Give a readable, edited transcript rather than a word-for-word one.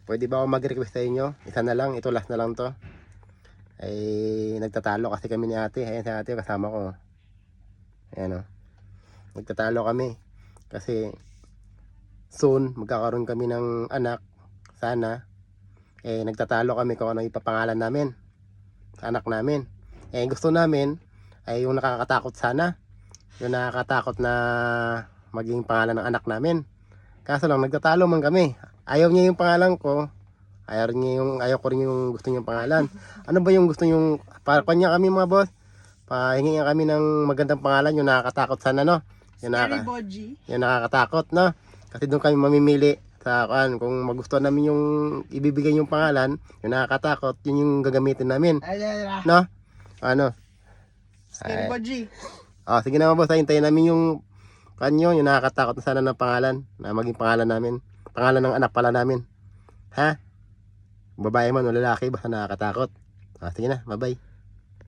Pwede ba ako mag-request sa inyo? Isa na lang, ito last na lang to. Ay nagtatalo kasi kami ni ate. Ayan si ate kasama ko. Ayan o. Nagtatalo kami. Kasi soon magkakaroon kami ng anak. Sana. Nagtatalo kami kung ano ipapangalan namin sa anak namin. Gusto namin ay yung nakakatakot sana. Yung nakakatakot na maging pangalan ng anak namin. Kaso lang nagtatalo man kami. Ayaw niya yung pangalan ko. Ayaw ko rin yung gusto niyang pangalan. Ano ba yung gusto niyong para kanya kami mga boss? Pahingi kami ng magandang pangalan yung nakakatakot sana, no? Scary Boji. Yung nakakatakot, no? Kasi doon kami mamimili sa kung magustuhan namin yung ibibigay yung pangalan, yung nakakatakot, yun yung gagamitin namin. No? Ano? Scary Boji. Sige na mga boss, hintayin namin yung kanyo, yung nakakatakot na sana ng pangalan, na maging pangalan namin. Pangalan ng anak pala namin. Ha? Babae man o lalaki, basta nakakatakot. Sige na, bye-bye.